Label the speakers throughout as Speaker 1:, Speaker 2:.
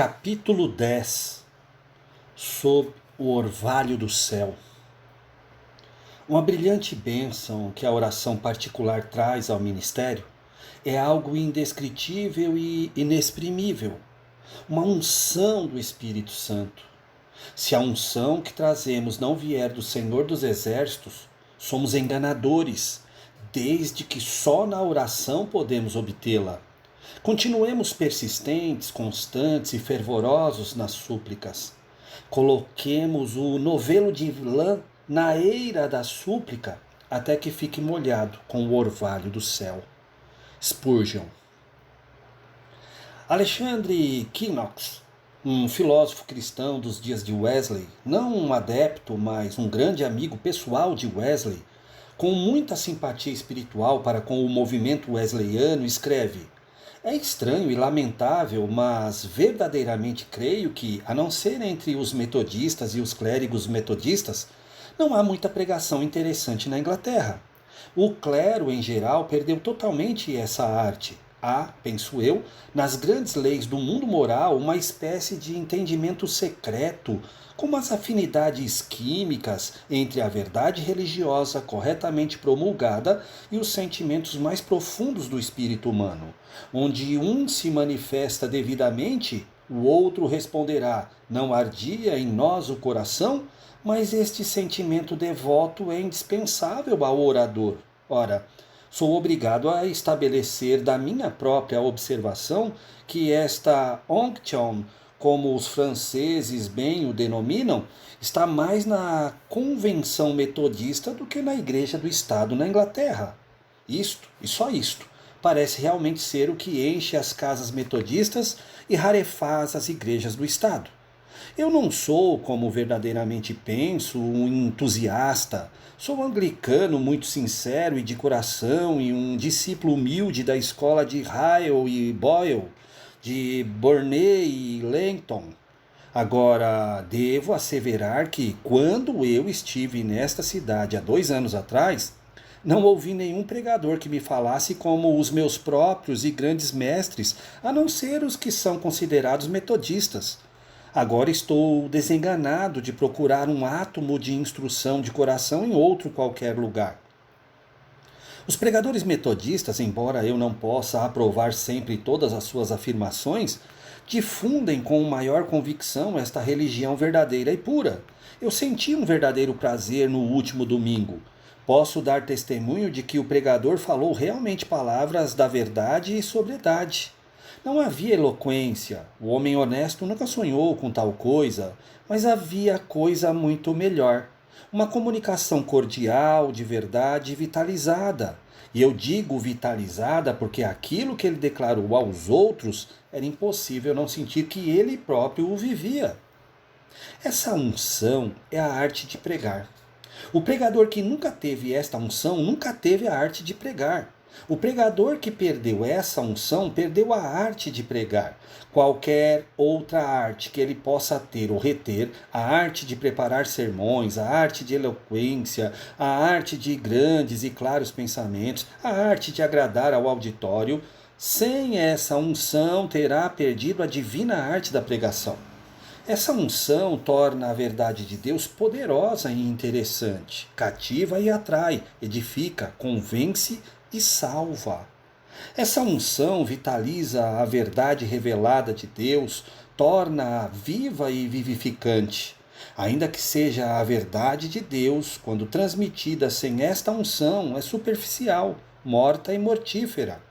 Speaker 1: Capítulo 10. Sob o orvalho do céu. Uma brilhante bênção que a oração particular traz ao ministério é algo indescritível e inexprimível, uma unção do Espírito Santo. Se a unção que trazemos não vier do Senhor dos Exércitos, somos enganadores, desde que só na oração podemos obtê-la. Continuemos persistentes, constantes e fervorosos nas súplicas. Coloquemos o novelo de lã na eira da súplica até que fique molhado com o orvalho do céu. Spurgeon. Alexandre Knox, um filósofo cristão dos dias de Wesley, não um adepto, mas um grande amigo pessoal de Wesley, com muita simpatia espiritual para com o movimento wesleyano, escreve: é estranho e lamentável, mas verdadeiramente creio que, a não ser entre os metodistas e os clérigos metodistas, não há muita pregação interessante na Inglaterra. O clero, em geral, perdeu totalmente essa arte. Há, penso eu, nas grandes leis do mundo moral, uma espécie de entendimento secreto, como as afinidades químicas entre a verdade religiosa corretamente promulgada e os sentimentos mais profundos do espírito humano. Onde um se manifesta devidamente, o outro responderá: não ardia em nós o coração? Mas este sentimento devoto é indispensável ao orador. Ora, sou obrigado a estabelecer da minha própria observação que esta onction, como os franceses bem o denominam, está mais na convenção metodista do que na Igreja do Estado na Inglaterra. Isto, e só isto, parece realmente ser o que enche as casas metodistas e rarefaz as igrejas do Estado. Eu não sou, como verdadeiramente penso, um entusiasta. Sou um anglicano muito sincero e de coração e um discípulo humilde da escola de Ryle e Boyle, de Burney e Langton. Agora, devo asseverar que, quando eu estive nesta cidade há 2 anos atrás, não ouvi nenhum pregador que me falasse como os meus próprios e grandes mestres, a não ser os que são considerados metodistas. Agora estou desenganado de procurar um átomo de instrução de coração em outro qualquer lugar. Os pregadores metodistas, embora eu não possa aprovar sempre todas as suas afirmações, difundem com maior convicção esta religião verdadeira e pura. Eu senti um verdadeiro prazer no último domingo. Posso dar testemunho de que o pregador falou realmente palavras da verdade e sobriedade. Não havia eloquência, o homem honesto nunca sonhou com tal coisa, mas havia coisa muito melhor. Uma comunicação cordial, de verdade, vitalizada. E eu digo vitalizada porque aquilo que ele declarou aos outros era impossível não sentir que ele próprio o vivia. Essa unção é a arte de pregar. O pregador que nunca teve esta unção nunca teve a arte de pregar. O pregador que perdeu essa unção perdeu a arte de pregar. Qualquer outra arte que ele possa ter ou reter, a arte de preparar sermões, a arte de eloquência, a arte de grandes e claros pensamentos, a arte de agradar ao auditório, sem essa unção terá perdido a divina arte da pregação. Essa unção torna a verdade de Deus poderosa e interessante, cativa e atrai, edifica, convence e salva. Essa unção vitaliza a verdade revelada de Deus, torna-a viva e vivificante. Ainda que seja a verdade de Deus, quando transmitida sem esta unção, é superficial, morta e mortífera.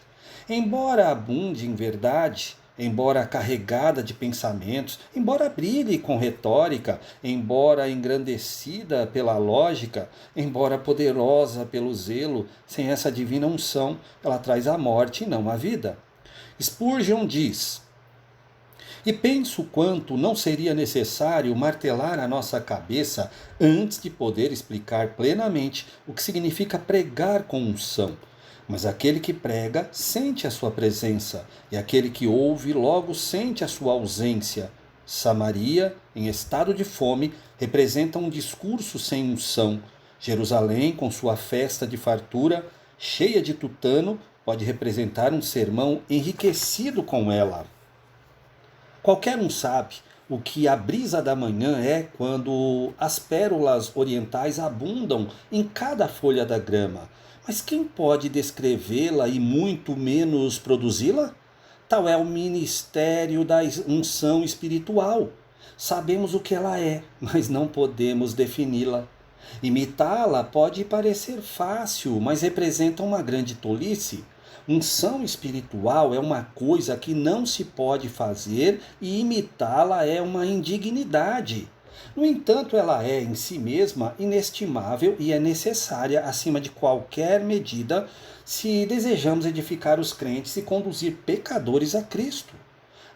Speaker 1: Embora abunde em verdade, embora carregada de pensamentos, embora brilhe com retórica, embora engrandecida pela lógica, embora poderosa pelo zelo, sem essa divina unção, ela traz a morte e não a vida. Spurgeon diz: e penso quanto não seria necessário martelar a nossa cabeça antes de poder explicar plenamente o que significa pregar com unção. Mas aquele que prega sente a sua presença, e aquele que ouve logo sente a sua ausência. Samaria, em estado de fome, representa um discurso sem unção. Jerusalém, com sua festa de fartura, cheia de tutano, pode representar um sermão enriquecido com ela. Qualquer um sabe o que a brisa da manhã é quando as pérolas orientais abundam em cada folha da grama. Mas quem pode descrevê-la e muito menos produzi-la? Tal é o ministério da unção espiritual. Sabemos o que ela é, mas não podemos defini-la. Imitá-la pode parecer fácil, mas representa uma grande tolice. Unção espiritual é uma coisa que não se pode fazer e imitá-la é uma indignidade. No entanto, ela é em si mesma inestimável e é necessária acima de qualquer medida se desejamos edificar os crentes e conduzir pecadores a Cristo.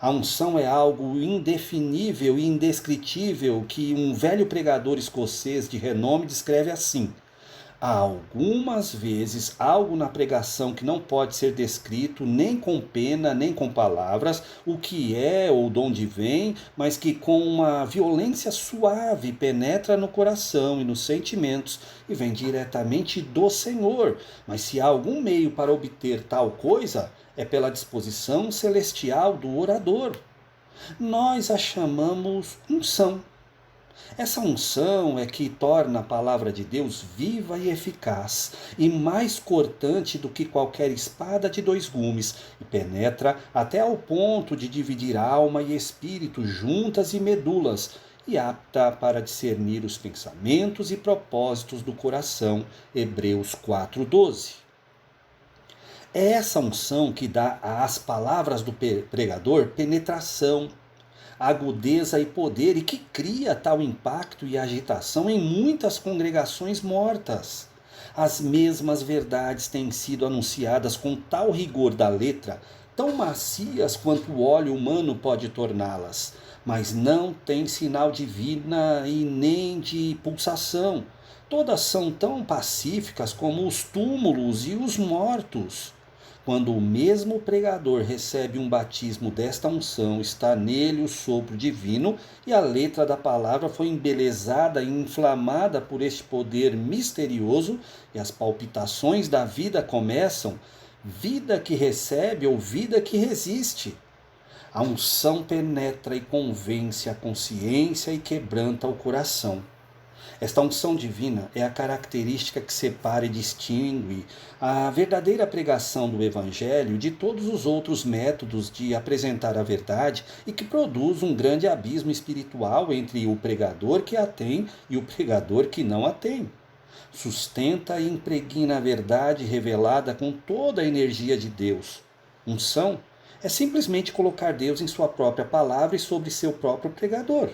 Speaker 1: A unção é algo indefinível e indescritível que um velho pregador escocês de renome descreve assim: há algumas vezes algo na pregação que não pode ser descrito nem com pena, nem com palavras, o que é ou de onde vem, mas que com uma violência suave penetra no coração e nos sentimentos e vem diretamente do Senhor. Mas se há algum meio para obter tal coisa, é pela disposição celestial do orador. Nós a chamamos unção. Essa unção é que torna a palavra de Deus viva e eficaz, e mais cortante do que qualquer espada de dois gumes, e penetra até ao ponto de dividir alma e espírito, juntas e medulas, e apta para discernir os pensamentos e propósitos do coração. Hebreus 4:12. É essa unção que dá às palavras do pregador penetração, agudeza e poder e que cria tal impacto e agitação em muitas congregações mortas. As mesmas verdades têm sido anunciadas com tal rigor da letra, tão macias quanto o óleo humano pode torná-las, mas não tem sinal divina e nem de pulsação. Todas são tão pacíficas como os túmulos e os mortos. Quando o mesmo pregador recebe um batismo desta unção, está nele o sopro divino e a letra da palavra foi embelezada e inflamada por este poder misterioso e as palpitações da vida começam, vida que recebe ou vida que resiste. A unção penetra e convence a consciência e quebranta o coração. Esta unção divina é a característica que separa e distingue a verdadeira pregação do Evangelho de todos os outros métodos de apresentar a verdade e que produz um grande abismo espiritual entre o pregador que a tem e o pregador que não a tem. Sustenta e impregna a verdade revelada com toda a energia de Deus. Unção é simplesmente colocar Deus em sua própria palavra e sobre seu próprio pregador.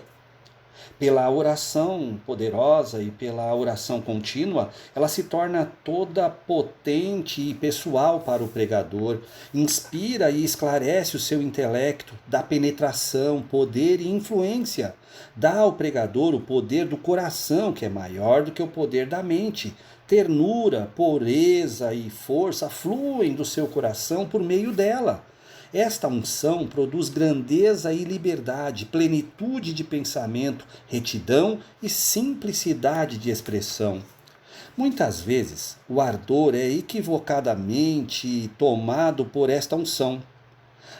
Speaker 1: Pela oração poderosa e pela oração contínua, ela se torna toda potente e pessoal para o pregador, inspira e esclarece o seu intelecto, dá penetração, poder e influência. Dá ao pregador o poder do coração, que é maior do que o poder da mente. Ternura, pureza e força fluem do seu coração por meio dela. Esta unção produz grandeza e liberdade, plenitude de pensamento, retidão e simplicidade de expressão. Muitas vezes, o ardor é equivocadamente tomado por esta unção.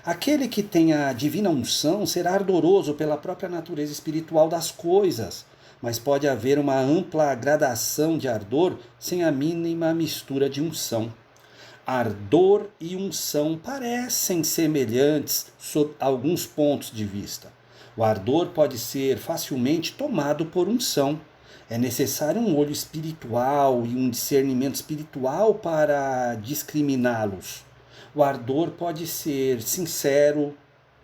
Speaker 1: Aquele que tem a divina unção será ardoroso pela própria natureza espiritual das coisas, mas pode haver uma ampla gradação de ardor sem a mínima mistura de unção. Ardor e unção parecem semelhantes sob alguns pontos de vista. O ardor pode ser facilmente tomado por unção. É necessário um olho espiritual e um discernimento espiritual para discriminá-los. O ardor pode ser sincero,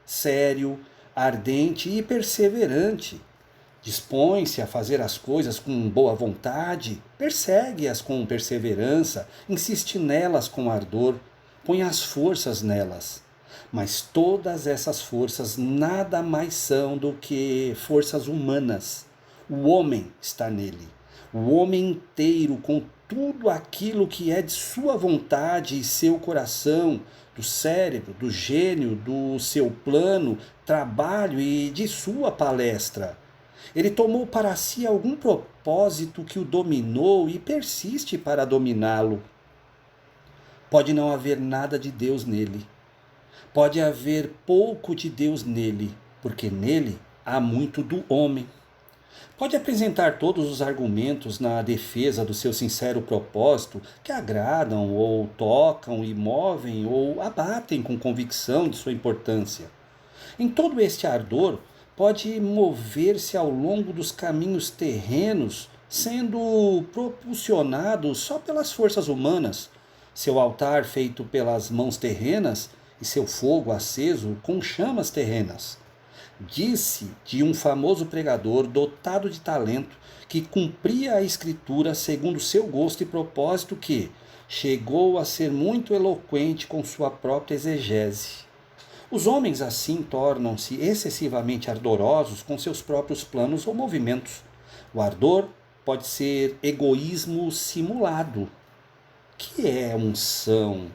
Speaker 1: sério, ardente e perseverante. Dispõe-se a fazer as coisas com boa vontade, persegue-as com perseverança, insiste nelas com ardor, põe as forças nelas. Mas todas essas forças nada mais são do que forças humanas. O homem está nele. O homem inteiro, com tudo aquilo que é de sua vontade e seu coração, do cérebro, do gênio, do seu plano, trabalho e de sua palestra. Ele tomou para si algum propósito que o dominou e persiste para dominá-lo. Pode não haver nada de Deus nele. Pode haver pouco de Deus nele. porque nele há muito do homem. Pode apresentar todos os argumentos na defesa do seu sincero propósito que agradam ou tocam e movem ou abatem com convicção de sua importância. Em todo este ardor, pode mover-se ao longo dos caminhos terrenos, sendo propulsionado só pelas forças humanas, seu altar feito pelas mãos terrenas e seu fogo aceso com chamas terrenas. Disse de um famoso pregador dotado de talento que cumpria a escritura segundo seu gosto e propósito que chegou a ser muito eloquente com sua própria exegese. Os homens assim tornam-se excessivamente ardorosos com seus próprios planos ou movimentos. O ardor pode ser egoísmo simulado. Que é unção?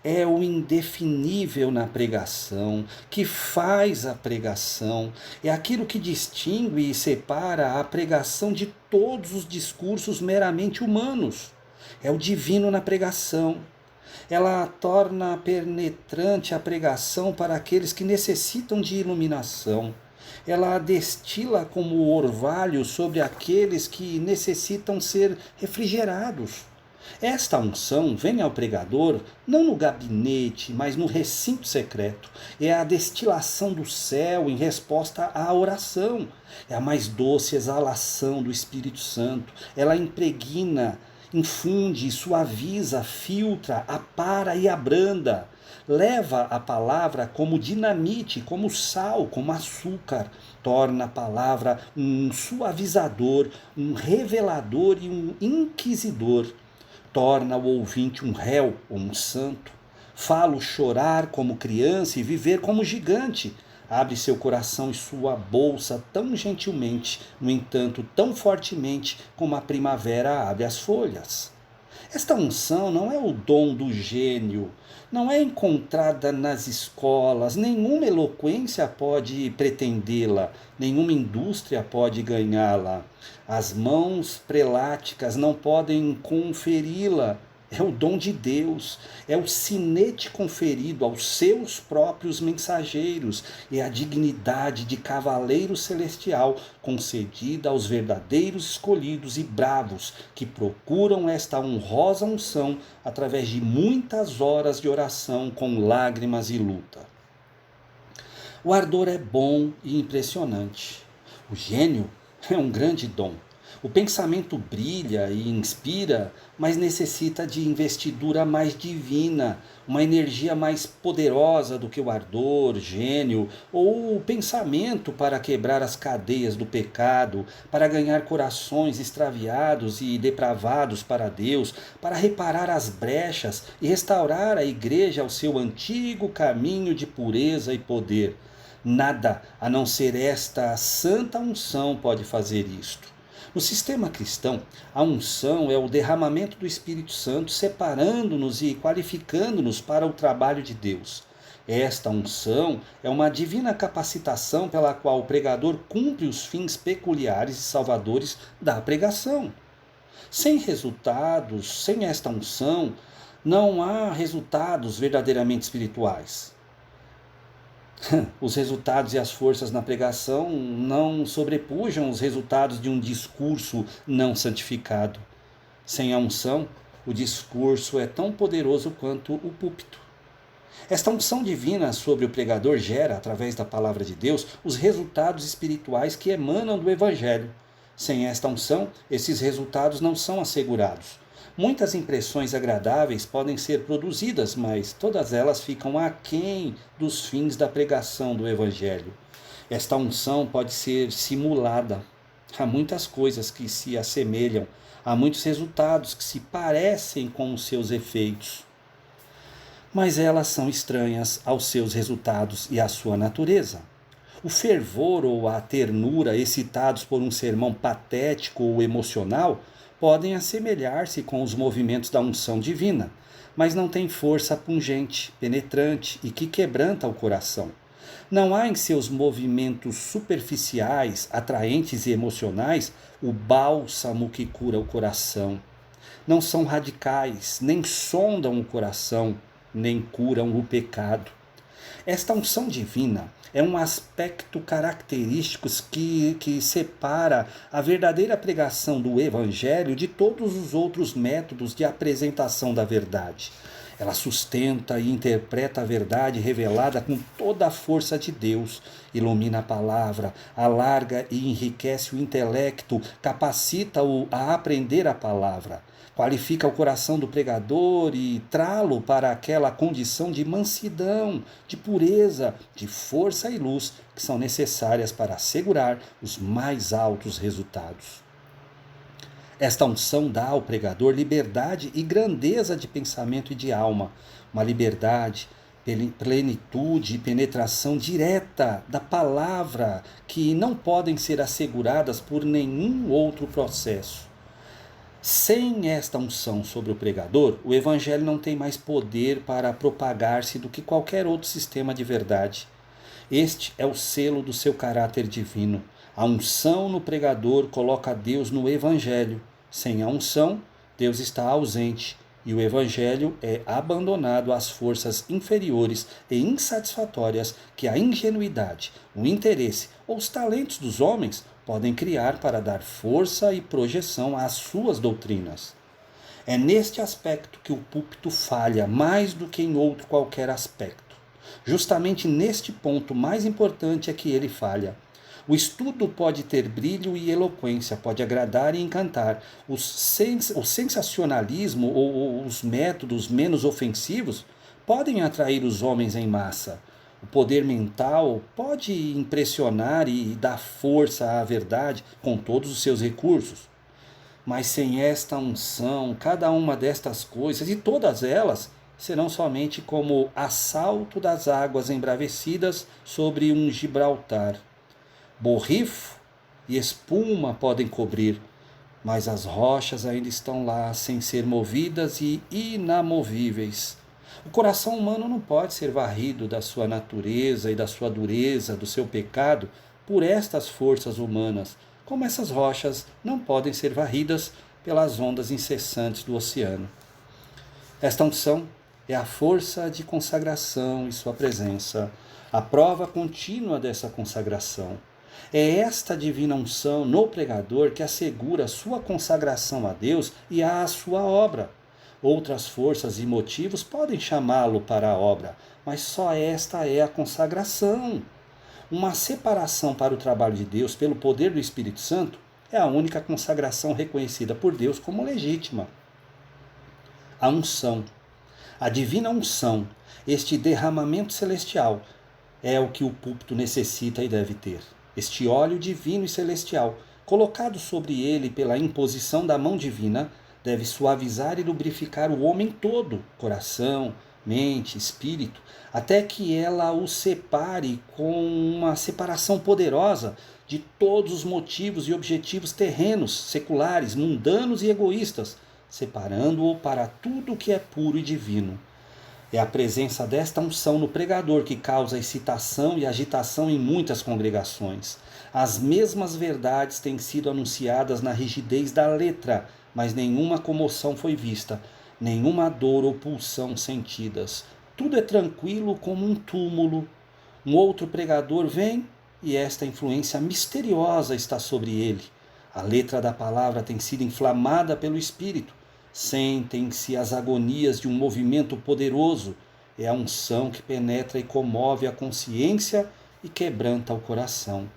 Speaker 1: É o indefinível na pregação, que faz a pregação, é aquilo que distingue e separa a pregação de todos os discursos meramente humanos. É o divino na pregação. Ela torna penetrante a pregação para aqueles que necessitam de iluminação. Ela destila como orvalho sobre aqueles que necessitam ser refrigerados. Esta unção vem ao pregador não no gabinete, mas no recinto secreto. É a destilação do céu em resposta à oração. É a mais doce exalação do Espírito Santo. Ela impregna, infunde, suaviza, filtra, apara e abranda. Leva a palavra como dinamite, como sal, como açúcar. Torna a palavra um suavizador, um revelador e um inquisidor. Torna o ouvinte um réu ou um santo. Fala-o chorar como criança e viver como gigante. Abre seu coração e sua bolsa tão gentilmente, no entanto, tão fortemente como a primavera abre as folhas. Esta unção não é o dom do gênio, não é encontrada nas escolas, nenhuma eloquência pode pretendê-la, nenhuma indústria pode ganhá-la. As mãos preláticas não podem conferi-la. É o dom de Deus, é o sinete conferido aos seus próprios mensageiros, é a dignidade de cavaleiro celestial concedida aos verdadeiros escolhidos e bravos que procuram esta honrosa unção através de muitas horas de oração com lágrimas e luta. O ardor é bom e impressionante. O gênio é um grande dom. O pensamento brilha e inspira, mas necessita de investidura mais divina, uma energia mais poderosa do que o ardor, gênio ou o pensamento para quebrar as cadeias do pecado, para ganhar corações extraviados e depravados para Deus, para reparar as brechas e restaurar a igreja ao seu antigo caminho de pureza e poder. Nada a não ser esta santa unção pode fazer isto. No sistema cristão, a unção é o derramamento do Espírito Santo, separando-nos e qualificando-nos para o trabalho de Deus. Esta unção é uma divina capacitação pela qual o pregador cumpre os fins peculiares e salvadores da pregação. Sem resultados, sem esta unção, não há resultados verdadeiramente espirituais. Os resultados e as forças na pregação não sobrepujam os resultados de um discurso não santificado. Sem a unção, o discurso é tão poderoso quanto o púlpito. Esta unção divina sobre o pregador gera, através da palavra de Deus, os resultados espirituais que emanam do Evangelho. Sem esta unção, esses resultados não são assegurados. Muitas impressões agradáveis podem ser produzidas, mas todas elas ficam aquém dos fins da pregação do Evangelho. Esta unção pode ser simulada. Há muitas coisas que se assemelham, há muitos resultados que se parecem com os seus efeitos, mas elas são estranhas aos seus resultados e à sua natureza. O fervor ou a ternura excitados por um sermão patético ou emocional podem assemelhar-se com os movimentos da unção divina, mas não têm força pungente, penetrante e que quebranta o coração. Não há em seus movimentos superficiais, atraentes e emocionais o bálsamo que cura o coração. Não são radicais, nem sondam o coração, nem curam o pecado. Esta unção divina é um aspecto característico que separa a verdadeira pregação do Evangelho de todos os outros métodos de apresentação da verdade. Ela sustenta e interpreta a verdade revelada com toda a força de Deus, ilumina a palavra, alarga e enriquece o intelecto, capacita-o a aprender a palavra, qualifica o coração do pregador e trá-lo para aquela condição de mansidão, de pureza, de força e luz que são necessárias para assegurar os mais altos resultados. Esta unção dá ao pregador liberdade e grandeza de pensamento e de alma, uma liberdade, plenitude e penetração direta da palavra que não podem ser asseguradas por nenhum outro processo. Sem esta unção sobre o pregador, o evangelho não tem mais poder para propagar-se do que qualquer outro sistema de verdade. Este é o selo do seu caráter divino. A unção no pregador coloca Deus no evangelho. Sem a unção, Deus está ausente e o evangelho é abandonado às forças inferiores e insatisfatórias que a ingenuidade, o interesse ou os talentos dos homens podem criar para dar força e projeção às suas doutrinas. É neste aspecto que o púlpito falha mais do que em outro qualquer aspecto. Justamente neste ponto mais importante é que ele falha. O estudo pode ter brilho e eloquência, pode agradar e encantar. O sensacionalismo ou os métodos menos ofensivos podem atrair os homens em massa. O poder mental pode impressionar e dar força à verdade com todos os seus recursos. Mas sem esta unção, cada uma destas coisas, e todas elas, serão somente como assalto das águas embravecidas sobre um Gibraltar. Borrifo e espuma podem cobrir, mas as rochas ainda estão lá sem ser movidas e inamovíveis. O coração humano não pode ser varrido da sua natureza e da sua dureza, do seu pecado, por estas forças humanas, como essas rochas não podem ser varridas pelas ondas incessantes do oceano. Esta unção é a força de consagração e sua presença, a prova contínua dessa consagração. É esta divina unção no pregador que assegura sua consagração a Deus e à sua obra. Outras forças e motivos podem chamá-lo para a obra, mas só esta é a consagração. Uma separação para o trabalho de Deus pelo poder do Espírito Santo é a única consagração reconhecida por Deus como legítima. A unção, a divina unção, este derramamento celestial, é o que o púlpito necessita e deve ter. Este óleo divino e celestial, colocado sobre ele pela imposição da mão divina, deve suavizar e lubrificar o homem todo, coração, mente, espírito, até que ela o separe com uma separação poderosa de todos os motivos e objetivos terrenos, seculares, mundanos e egoístas, separando-o para tudo que é puro e divino. É a presença desta unção no pregador que causa excitação e agitação em muitas congregações. As mesmas verdades têm sido anunciadas na rigidez da letra, mas nenhuma comoção foi vista, nenhuma dor ou pulsão sentidas. Tudo é tranquilo como um túmulo. Um outro pregador vem e esta influência misteriosa está sobre ele. A letra da palavra tem sido inflamada pelo Espírito. Sentem-se as agonias de um movimento poderoso. É a unção que penetra e comove a consciência e quebranta o coração.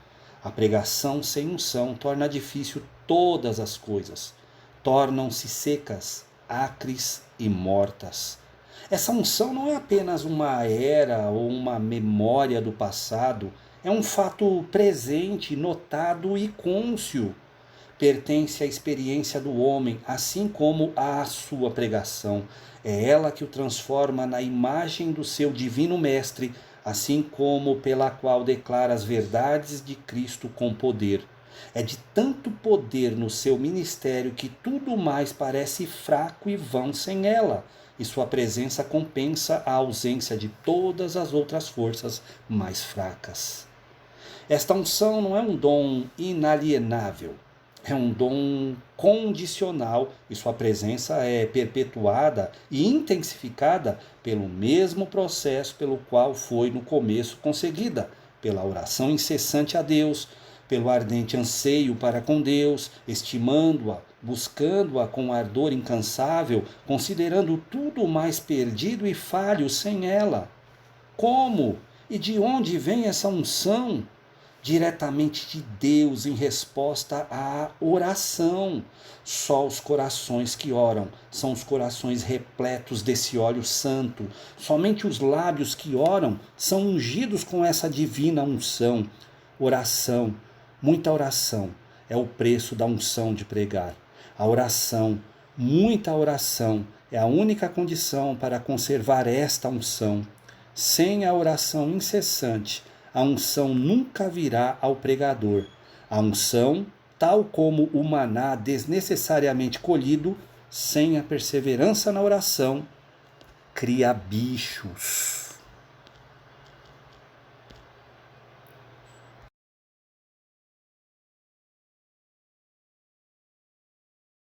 Speaker 1: A pregação sem unção torna difícil todas as coisas. Tornam-se secas, acres e mortas. Essa unção não é apenas uma era ou uma memória do passado, é um fato presente, notado e cônscio. Pertence à experiência do homem, assim como à sua pregação. É ela que o transforma na imagem do seu divino mestre, assim como pela qual declara as verdades de Cristo com poder. É de tanto poder no seu ministério que tudo mais parece fraco e vão sem ela, e sua presença compensa a ausência de todas as outras forças mais fracas. Esta unção não é um dom inalienável. é um dom condicional e sua presença é perpetuada e intensificada pelo mesmo processo pelo qual foi no começo conseguida, pela oração incessante a Deus, pelo ardente anseio para com Deus, estimando-a, buscando-a com ardor incansável, considerando tudo mais perdido e falho sem ela. Como e de onde vem essa unção? Diretamente de Deus em resposta à oração. Só os corações que oram são os corações repletos desse óleo santo. Somente os lábios que oram são ungidos com essa divina unção. Oração, muita oração, é o preço da unção de pregar. A oração, muita oração, é a única condição para conservar esta unção. Sem a oração incessante, a unção nunca virá ao pregador. A unção, tal como o maná desnecessariamente colhido, sem a perseverança na oração, cria bichos.